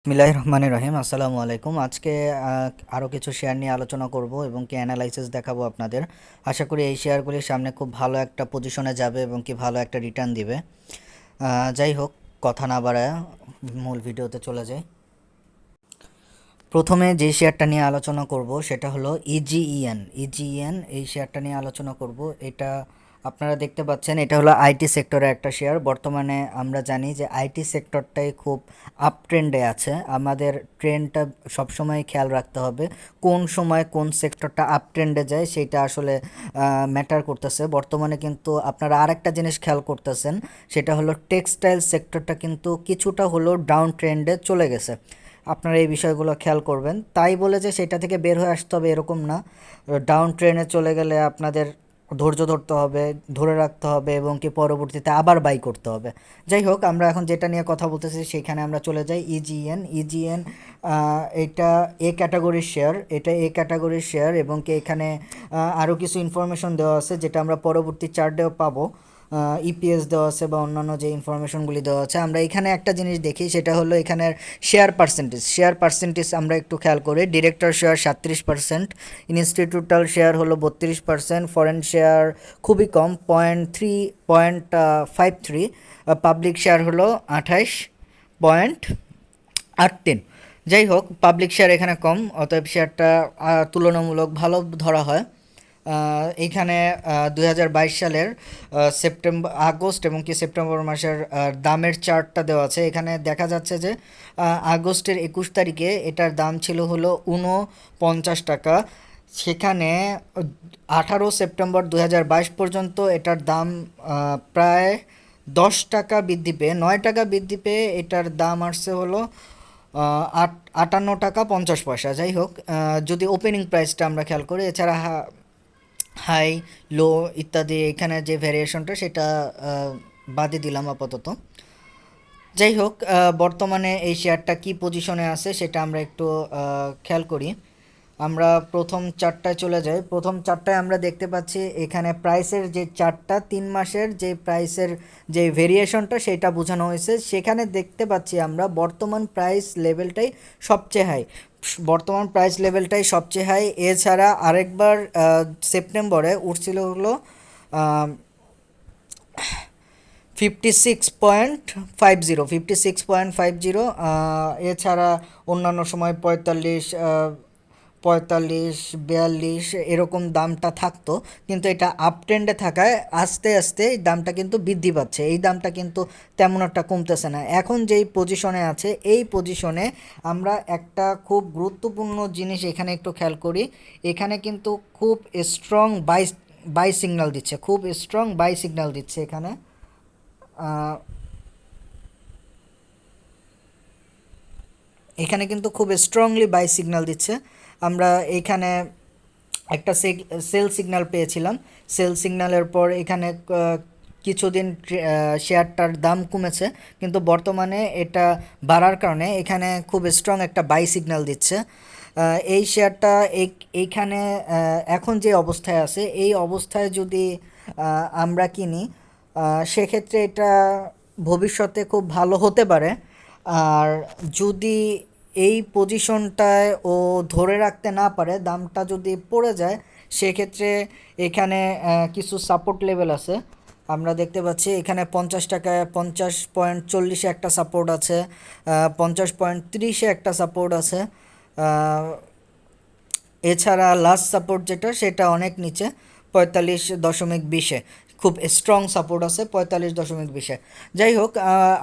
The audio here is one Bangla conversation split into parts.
বিসমিল্লাহির রহমানির রহিম। আসসালামু আলাইকুম। আজকে আরও কিছু শেয়ার নিয়ে আলোচনা করব এবং কি অ্যানালাইসিস দেখাবো আপনাদের। আশা করি এই শেয়ারগুলির সামনে খুব ভালো একটা পজিশনে যাবে এবং কি ভালো একটা রিটার্ন দিবে। যাই হোক, কথা না বাড়ায় মূল ভিডিওতে চলে যাই। প্রথমে যে শেয়ারটা নিয়ে আলোচনা করব সেটা হলো ইজিইএন। এই শেয়ারটা নিয়ে আলোচনা করব। এটা আপনারা দেখতে পাচ্ছেন, এটা হলো আইটি সেক্টরের একটা শেয়ার। বর্তমানে আমরা জানি যে আইটি সেক্টরটাই খুব আপ ট্রেন্ডে আছে। আমাদের ট্রেন্ডটা সবসময় খেয়াল রাখতে হবে, কোন সময় কোন সেক্টরটা আপ ট্রেন্ডে যায় সেটা আসলে ম্যাটার করতেছে। বর্তমানে কিন্তু আপনারা আরেকটা জিনিস খেয়াল করতেছেন, সেটা হলো টেক্সটাইল সেক্টরটা কিন্তু কিছুটা হলো ডাউন ট্রেন্ডে চলে গেছে। আপনারা এই বিষয়গুলো খেয়াল করবেন। তাই বলে যে সেটা থেকে বের হয়ে আসতে হবে এরকম না। ডাউন ট্রেনে চলে গেলে আপনাদের ধৈর্য ধরতে হবে, ধরে রাখতে হবে এবং কি পরবর্তীতে আবার বাই করতে হবে। যাই হোক, আমরা এখন যেটা নিয়ে কথা বলতেছি সেখানে আমরা চলে যাই। ইজিএন এটা এ ক্যাটাগরির শেয়ার এবং কি এখানে আরও কিছু ইনফরমেশন দেওয়া আছে যেটা আমরা পরবর্তী চার্টেও পাবো। ইপিএস দেওয়া আছে বা অন্যান্য যে ইনফরমেশনগুলি দেওয়া আছে। আমরা এখানে একটা জিনিস দেখি, সেটা হলো এখানের শেয়ার পার্সেন্টেজ আমরা একটু খেয়াল করি। ডিরেক্টর শেয়ার 37%, ইনস্টিটিউটাল শেয়ার হলো 32%, ফরেন শেয়ার খুবই কম 0.53, পাবলিক শেয়ার হলো 28.83। যাই হোক, পাবলিক শেয়ার এখানে কম, অতএব শেয়ারটা তুলনামূলক ভালো ধরা হয়। এইখানে 2022 সালের আগস্ট এবং কি সেপ্টেম্বর মাসের দামের চার্টটা দেওয়া আছে। এখানে দেখা যাচ্ছে যে আগস্টের 21 তারিখে এটার দাম ছিল হলো 49 টাকা। সেখানে 18 সেপ্টেম্বর 2022 পর্যন্ত এটার দাম প্রায় 10 টাকা বৃদ্ধি পেয়ে 9 টাকা বৃদ্ধি পেয়ে এটার দাম আসছে হলো 58 টাকা 50 পয়সা। যাই হোক, যদি ওপেনিং প্রাইসটা আমরা খেয়াল করি, এছাড়া হাই লো ইত্যাদি এখানে যে ভ্যারিয়েশনটা সেটা বাদে দিলাম আপাতত। যাই হোক, বর্তমানে এই শেয়ারটা কি পজিশনে আছে সেটা আমরা একটু খেয়াল করি। আমরা প্রথম চার্টটায় চলে যাই। প্রথম চার্টটায় আমরা দেখতে পাচ্ছি এখানে প্রাইসের যে চার্টটা 3 মাসের যে প্রাইসের যে ভেরিয়েশনটা সেটা বোঝানো হয়েছে। সেখানে দেখতে পাচ্ছি আমরা বর্তমান প্রাইস লেভেলটাই সবচেয়ে হাই। এছাড়া আরেকবার সেপ্টেম্বরে উঠছিল হলো 56.50। এছাড়া অন্যান্য সময় 45, 42 এরকম দামটা থাকতো, কিন্তু এটা আপ ট্রেন্ডে থাকায় আস্তে আস্তে এই দামটা কিন্তু বৃদ্ধি পাচ্ছে। এই দামটা কিন্তু তেমন একটা কমতেছে না। এখন যেই পজিশনে আছে এই পজিশনে আমরা একটা খুব গুরুত্বপূর্ণ জিনিস এখানে একটু খেয়াল করি। এখানে কিন্তু খুব স্ট্রং বাই সিগন্যাল দিচ্ছে এখানে। এখানে কিন্তু খুব স্ট্রংলি বাই সিগন্যাল দিচ্ছে। আমরা এখানে একটা সেল সিগন্যাল পেয়েছিলাম। সেল সিগন্যালের পর এখানে কিছুদিন শেয়ারটার দাম কমেছে, কিন্তু বর্তমানে এটা বাড়ার কারণে এখানে খুব স্ট্রং একটা বাই সিগন্যাল দিচ্ছে। এই শেয়ারটা এইখানে এখন যে অবস্থায় আছে এই অবস্থায় যদি আমরা কিনি, সেক্ষেত্রে এটা ভবিষ্যতে খুব ভালো হতে পারে। আর যদি এই পজিশনটায় ও ধরে রাখতে না পারে, দামটা যদি পড়ে যায়, সেক্ষেত্রে এখানে কিছু সাপোর্ট লেভেল আছে। আমরা দেখতে পাচ্ছি এখানে 50 টাকায় 50.40 একটা সাপোর্ট আছে, 50.30 একটা সাপোর্ট আছে। এছাড়া লাস্ট সাপোর্ট যেটা সেটা অনেক নিচে 45.20 খুব স্ট্রং সাপোর্ট আছে 45.20। যাই হোক,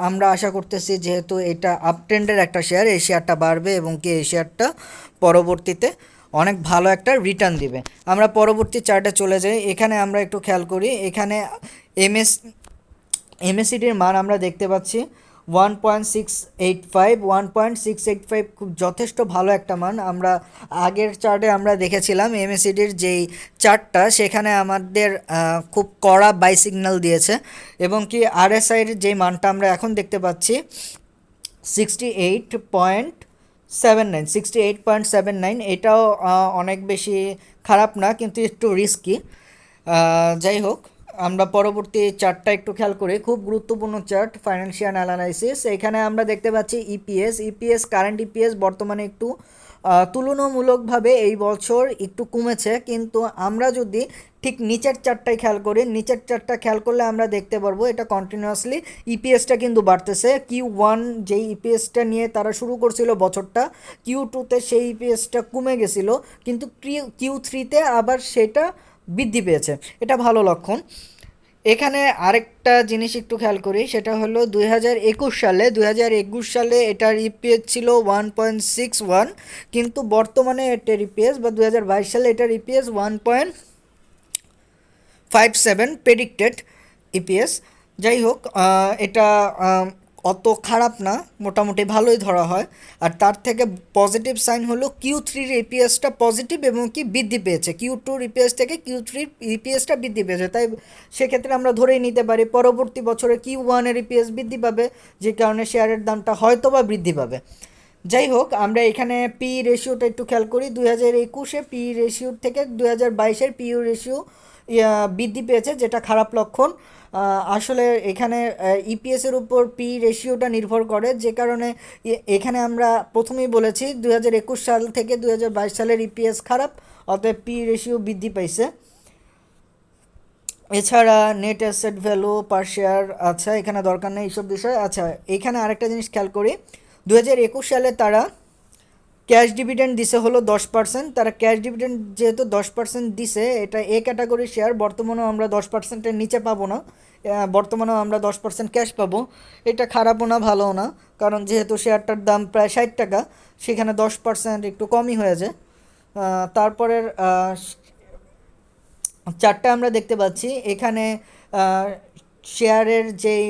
আমরা আশা করতেছি যেহেতু এটা আপ ট্রেন্ডের একটা শেয়ার, এই শেয়ারটা বাড়বে এবং কি এই শেয়ারটা পরবর্তীতে অনেক ভালো একটা রিটার্ন দিবে। আমরা পরবর্তী চার্টে চলে যাই। এখানে আমরা একটু খেয়াল করি, এখানে এমএসিডির মান আমরা দেখতে পাচ্ছি 1.685 খুব যথেষ্ট ভালো একটা মান। আমরা আগের চার্টে আমরা দেখেছিলাম এমএসিডির যেই চার্টটা, সেখানে আমাদের খুব কড়া বাই সিগন্যাল দিয়েছে এবং কি আরএসআইয়ের যেই মানটা আমরা এখন দেখতে পাচ্ছি 68.79, এটাও অনেক বেশি খারাপ না, কিন্তু একটু রিস্কি। যাই হোক, আমরা পরবর্তী চার্টটা একটু খেয়াল করি, খুব গুরুত্বপূর্ণ চার্ট, ফাইন্যান্সিয়াল অ্যানালাইসিস। এখানে আমরা দেখতে পাচ্ছি ইপিএস কারেন্ট ইপিএস বর্তমানে একটু তুলনামূলকভাবে এই বছর একটু কমেছে, কিন্তু আমরা যদি ঠিক নিচের চার্টটাই খেয়াল করি, নিচের চার্টটা খেয়াল করলে আমরা দেখতে পারবো এটা কন্টিনিউয়াসলি ইপিএসটা কিন্তু বাড়তেছে। Q1 যেই ইপিএসটা নিয়ে তারা শুরু করছিল বছরটা, Q2তে সেই ইপিএসটা কমে গেছিলো, কিন্তু Q3তে আবার সেটা বৃদ্ধি পেয়েছে, এটা ভালো লক্ষণ। এখানে আরেকটা জিনিস একটু খেয়াল করি, সেটা হলো 2021 সালে এটার ইপিএস ছিল 1.61, কিন্তু বর্তমানে এটার ইপিএস বা 2022 সালে এটার ইপিএস 1.57 প্রেডিক্টেড ইপিএস। যাই হোক, এটা অত খারাপ না, মোটামুটি ভালোই ধরা হয়। আর তার থেকে পজিটিভ সাইন হলো Q3-র ইপিএসটা পজিটিভ এবং কি বৃদ্ধি পেয়েছে, Q2-র ইপিএস থেকে Q3-র ইপিএসটা বৃদ্ধি পেয়েছে। তাই সেক্ষেত্রে আমরা ধরেই নিতে পারি পরবর্তী বছরে Q1-এর ইপিএস বৃদ্ধি পাবে, যে কারণে শেয়ারের দামটা হয়তো বা বৃদ্ধি পাবে। যাই হোক, আমরা এখানে পি রেশিওটা একটু খেয়াল করি। 2021-এ পি রেশিওর থেকে 2022-এর পিইউ রেশিও বৃদ্ধি পেয়েছে, যেটা খারাপ লক্ষণ। আসলে এখানে ইপিএসের উপর পি রেশিওটা নির্ভর করে, যে কারণে এখানে আমরা প্রথমেই বলেছি 2021 সাল থেকে 2022 সালের ইপিএস খারাপ, অতএব পি রেশিও বৃদ্ধি পাইছে। এছাড়া নেট অ্যাসেট ভ্যালু পার শেয়ার, আচ্ছা এখানে দরকার নেই এইসব বিষয়। আচ্ছা, এখানে আরেকটা জিনিস খেয়াল করি, 2021 সালে তারা ক্যাশ ডিভিডেন্ড দিছে হলো 10%। তারা ক্যাশ ডিভিডেন্ড যেহেতু 10% দিছে, এটা এ ক্যাটাগরি শেয়ার, বর্তমানেও আমরা 10%-এর নিচে পাবো না, বর্তমানেও আমরা 10% ক্যাশ পাবো। এটা খারাপও না ভালোও না, কারণ যেহেতু শেয়ারটার দাম প্রায় 60 টাকা, সেখানে 10% একটু কমই হয়ে যায়। তারপরের চারটা আমরা দেখতে পাচ্ছি এখানে, শেয়ারের যেই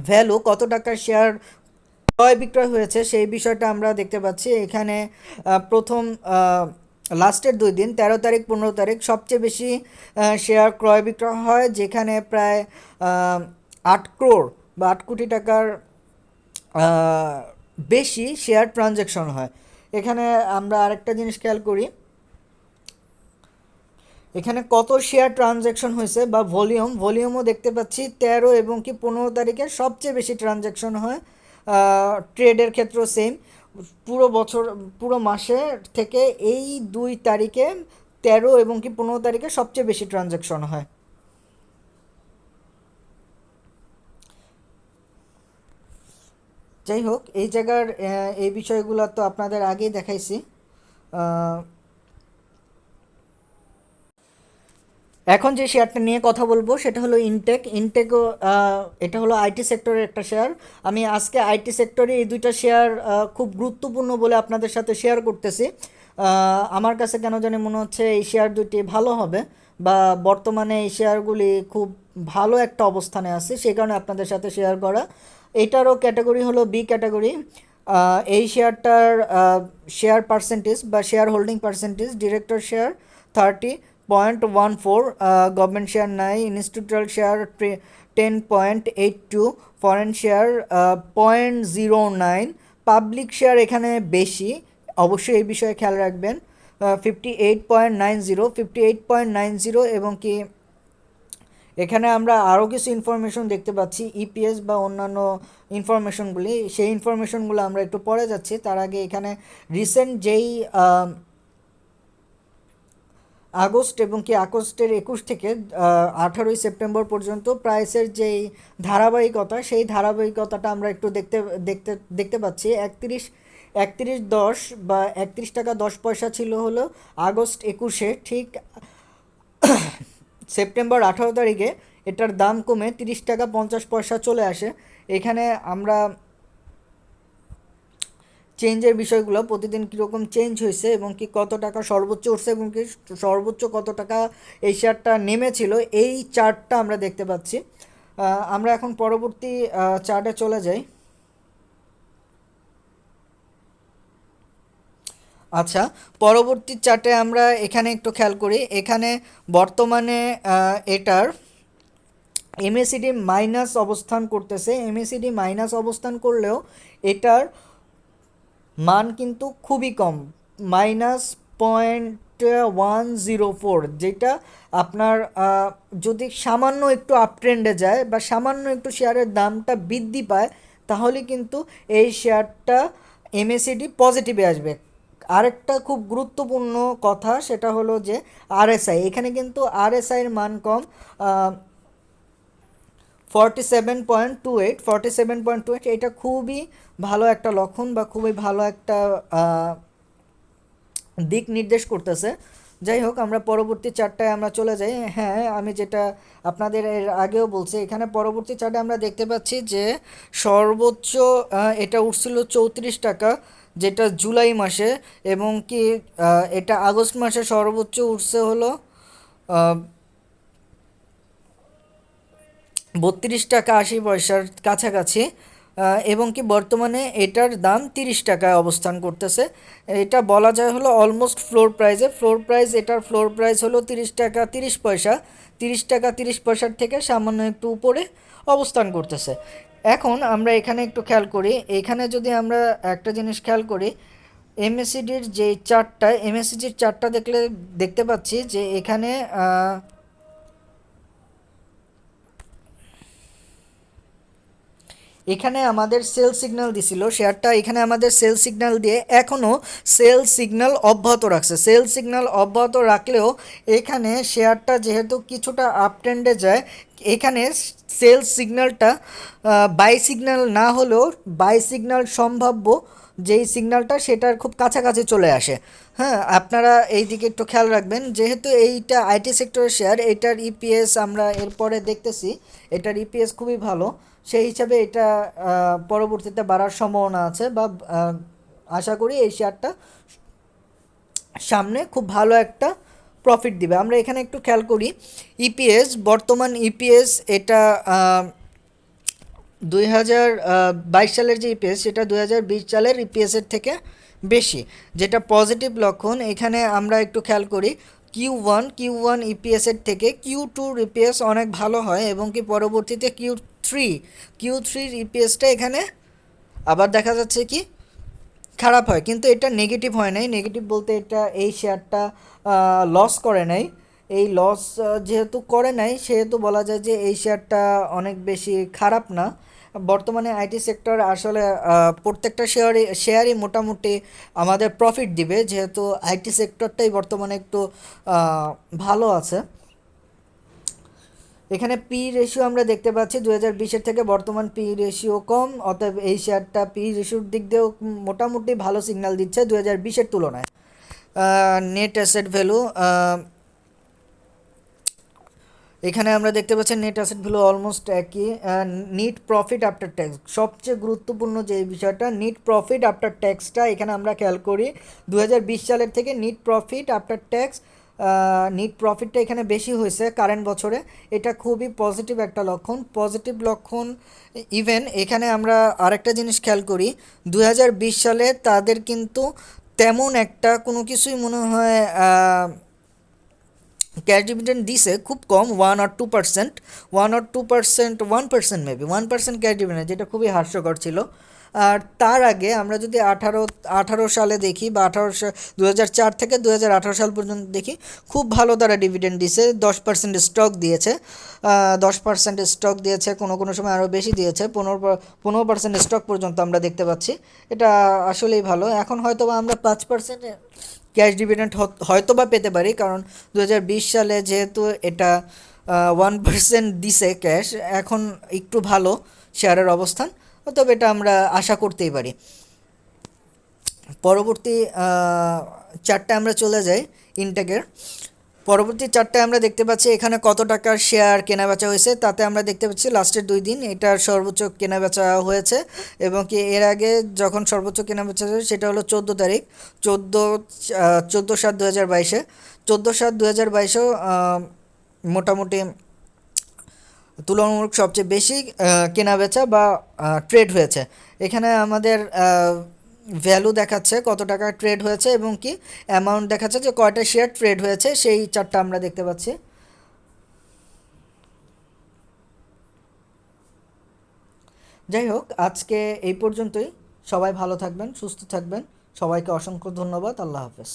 ভ্যালু, কত টাকার শেয়ার ক্রয় বিক্রয় হয়েছে সেই বিষয়টা আমরা দেখতে পাচ্ছি। এখানে প্রথম লাস্টের 2 দিন 13 তারিখ 15 তারিখ সবচেয়ে বেশি শেয়ার ক্রয় বিক্রয় হয়, যেখানে প্রায় 8 crore বা 8 কোটি টাকার বেশি শেয়ার ট্রানজ্যাকশন হয়। এখানে আমরা আরেকটা জিনিস খেয়াল করি, এখানে কত শেয়ার ট্রানজ্যাকশন হয়েছে বা ভলিউমও দেখতে পাচ্ছি 13 এবং কি 15 তারিখে সবচেয়ে বেশি ট্রানজ্যাকশন হয়। ট্রেডের ক্ষেত্রেও সেম, পুরো বছর পুরো মাসে থেকে এই 2 তারিখে 13 এবং কি 15 তারিখে সবচেয়ে বেশি ট্রানজ্যাকশন হয়। যাই হোক, এই জায়গার এই বিষয়গুলো তো আপনাদের আগেই দেখাইছি। এখন যে শেয়ারটা নিয়ে কথা বলবো সেটা হলো ইনটেকও, এটা হলো আইটি সেক্টরের একটা শেয়ার। আমি আজকে আইটি সেক্টরে এই দুইটা শেয়ার খুব গুরুত্বপূর্ণ বলে আপনাদের সাথে শেয়ার করতেছি। আমার কাছে কেন জানি মনে হচ্ছে এই শেয়ার দুটি ভালো হবে, বা বর্তমানে এই শেয়ারগুলি খুব ভালো একটা অবস্থানে আছে, সেই কারণে আপনাদের সাথে শেয়ার করা। এটারও ক্যাটাগরি হলো বি ক্যাটাগরি। এই শেয়ারটার শেয়ার পার্সেন্টেজ বা share holding percentage, director share 30.14, government share নাই, institutional share 10.82, foreign share 0.09, public share এখানে বেশি, অবশ্যই এই বিষয়ে খেয়াল রাখবেন। 58.90 এবং কি এখানে আমরা আরও কিছু ইনফরমেশন দেখতে পাচ্ছি, ইপিএস বা অন্যান্য ইনফরমেশনগুলি, সেই ইনফরমেশনগুলো আমরা একটু পরে যাচ্ছি। তার আগে এখানে রিসেন্ট যেই আগস্ট এবং কি আগস্টের 21 থেকে 18ই সেপ্টেম্বর পর্যন্ত প্রাইসের যেই ধারাবাহিকতা, সেই ধারাবাহিকতাটা আমরা একটু দেখতে পাচ্ছি। 31.10 বা 31 টাকা 10 পয়সা ছিল হলো আগস্ট 21-এ, ঠিক সেপ্টেম্বর 18 তারিখে এটার দাম কমে 30 টাকা 50 পয়সা চলে আসে। এখানে আমরা চেঞ্জের বিষয়গুলো, প্রতিদিন কীরকম চেঞ্জ হয়েছে এবং কি কত টাকা সর্বোচ্চ উঠছে এবং কি সর্বোচ্চ কত টাকা এই শেয়ারটা নেমেছিল, এই চার্টটা আমরা দেখতে পাচ্ছি। আমরা এখন পরবর্তী চার্টে চলে যাই। আচ্ছা, পরবর্তী চার্টে আমরা এখানে একটু খেয়াল করি, এখানে বর্তমানে এটার এমএসিডি মাইনাস অবস্থান করতেছে। এমএসিডি মাইনাস অবস্থান করলেও এটার মান কিন্তু খুবই কম, 104, যেটা আপনার যদি সামান্য একটু আপ ট্রেন্ডে যায় বা সামান্য একটু শেয়ারের দামটা বৃদ্ধি পায়, তাহলে কিন্তু এই শেয়ারটা এমএসিডি পজিটিভে আসবে। আরেকটা খুব গুরুত্বপূর্ণ কথা, সেটা হলো যে আরএসআই, এখানে কিন্তু আরএসআইয়ের মান কম, 47.28, 47.28, এটা খুবই ভালো একটা লক্ষণ বা খুবই ভালো একটা দিক নির্দেশ করতেছে। যাই হোক, আমরা পরবর্তী চার্টটায় আমরা চলে যাই। হ্যাঁ, আমি যেটা আপনাদের এর আগেও বলছি, এখানে পরবর্তী চার্টে আমরা দেখতে পাচ্ছি যে সর্বোচ্চ এটা উঠছিল 34 টাকা, যেটা জুলাই মাসে, এবং কি এটা আগস্ট মাসে সর্বোচ্চ উঠছে হলো 32 টাকা 80 পয়সার কাছাকাছি, এবং কি বর্তমানে এটার দাম 30 টাকায় অবস্থান করতেছে। এটা বলা যায় হলো অলমোস্ট ফ্লোর প্রাইসে, ফ্লোর প্রাইস, এটার ফ্লোর প্রাইস হলো 30 টাকা 30 পয়সা, 30 টাকা 30 পয়সার থেকে সামান্য একটু উপরে অবস্থান করতেছে। এখন আমরা এখানে একটু খেয়াল করি, এখানে যদি আমরা একটা জিনিস খেয়াল করি, এমএসসিডির যে চার্টটা, এমএসসিডির চার্টটা দেখলে দেখতে পাচ্ছি যে এখানে এখানে আমাদের সেল সিগন্যাল দিছিল শেয়ারটা, এখানে আমাদের সেল সিগন্যাল দিয়ে এখনও সেল সিগন্যাল অব্যাহত রাখছে। সেল সিগন্যাল অব্যাহত রাখলেও এখানে শেয়ারটা যেহেতু কিছুটা আপ ট্রেন্ডে যায়, এখানে সেল সিগন্যালটা বাই সিগন্যাল না হলেও বাই সিগন্যাল সম্ভাব্য যেই সিগন্যালটা, সেটার খুব কাছাকাছি চলে আসে। হ্যাঁ, আপনারা এই দিকে একটু খেয়াল রাখবেন, যেহেতু এইটা আইটি সেক্টরের শেয়ার, এটার ইপিএস আমরা এরপরে দেখতেছি, এটার ইপিএস খুবই ভালো, সেই হিসাবে এটা পরবর্তীতে বাড়ার সম্ভাবনা আছে, বা আশা করি এই শেয়ারটা সামনে খুব ভালো একটা প্রফিট দিবে। আমরা এখানে একটু খেয়াল করি ইপিএস, বর্তমান ইপিএস এটা 2022 সালের যে ইপিএস, সেটা 2020 সালের ইপিএসের থেকে বেশি, যেটা পজিটিভ লক্ষণ। এখানে আমরা একটু খেয়াল করি কিউ ওয়ান ইপিএসের থেকে কিউ2 ইপিএস অনেক ভালো হয়, এবং কি পরবর্তীতে কিউ থ্রির ইপিএসটা এখানে আবার দেখা যাচ্ছে কি খারাপ হয়, কিন্তু এটা নেগেটিভ হয় নাই। নেগেটিভ বলতে এটা এই শেয়ারটা লস করে নাই। এই লস যেহেতু করে নাই, সেহেতু বলা যায় যে এই শেয়ারটা অনেক বেশি খারাপ না। বর্তমানে আইটি সেক্টর আসলে প্রত্যেকটা শেয়ারই মোটামুটি আমাদের প্রফিট দিবে, যেহেতু আইটি সেক্টরটাই বর্তমানে একটু ভালো আছে। এখানে পি রেশিও আমরা দেখতে পাচ্ছি 2020-এর থেকে বর্তমান পি রেশিও কম, অতএব এই শেয়ারটা পি রেশিওর দিক দিয়েও মোটামুটি ভালো সিগন্যাল দিচ্ছে 2020-এর তুলনায়। নেট অ্যাসেট ভ্যালু, এখানে আমরা দেখতে পাচ্ছি নেট অ্যাসেট ভ্যালু অলমোস্ট একই। নিট প্রফিট আফটার ট্যাক্স, সবচেয়ে গুরুত্বপূর্ণ যে বিষয়টা, নিট প্রফিট আফটার ট্যাক্সটা এখানে আমরা খেয়াল করি 2020 সালের থেকে net profit after tax, net প্রফিটটা এখানে বেশি হয়েছে কারেন্ট বছরে, এটা খুবই পজিটিভ একটা লক্ষণ, পজিটিভ লক্ষণ। ইভেন এখানে আমরা আরেকটা জিনিস খেয়াল করি, 2020 সালে তাদের কিন্তু তেমন একটা কোনো কিছুই মনে হয় ক্যাশ ডিভিডেন্ড দিছে খুব কম, 1 or 2%, 1 or 2%, 1% maybe 1% cash dividend, যেটা খুবই হাস্যকর ছিল। আর তার আগে আমরা যদি আঠারো সালে দেখি, বা 2004 থেকে 2018 সাল পর্যন্ত দেখি, খুব ভালো তারা ডিভিডেন্ড দিছে, 10% স্টক দিয়েছে, 10% স্টক দিয়েছে, কোনো কোনো সময় আরও বেশি দিয়েছে, 15% স্টক পর্যন্ত আমরা দেখতে পাচ্ছি। এটা আসলেই ভালো। এখন হয়তো বা আমরা 5% ক্যাশ ডিভিডেন্ড হয়তো বা পেতে পারি, কারণ 2020 সালে যেহেতু এটা 1% দিছে ক্যাশ, এখন একটু ভালো শেয়ারের অবস্থান, তবে এটা আমরা আশা করতেই পারি। পরবর্তী চারটে আমরা চলে যাই ইনটেকের। পরবর্তী চারটে আমরা দেখতে পাচ্ছি এখানে কত টাকার শেয়ার কেনাবেচা হয়েছে, তাতে আমরা দেখতে পাচ্ছি লাস্টের 2 দিন এটার সর্বোচ্চ কেনাবেচা হয়েছে, এবং কি এর আগে যখন সর্বোচ্চ কেনাবেচা হয়েছে সেটা হলো 14 তারিখ, 14/7/2022, 14/7/2022-এও মোটামুটি তুলনামূলক সবচেয়ে বেশি কেনাবেচা বা ট্রেড হয়েছে। এখানে আমাদের ভ্যালু দেখাচ্ছে কত টাকা ট্রেড হয়েছে, এবং কি অ্যামাউন্ট দেখাচ্ছে যে কয়টা শেয়ার ট্রেড হয়েছে, সেই চারটা আমরা দেখতে পাচ্ছি। যাই হোক, আজকে এই পর্যন্তই। সবাই ভালো থাকবেন, সুস্থ থাকবেন, সবাইকে অসংখ্য ধন্যবাদ। আল্লাহ হাফেজ।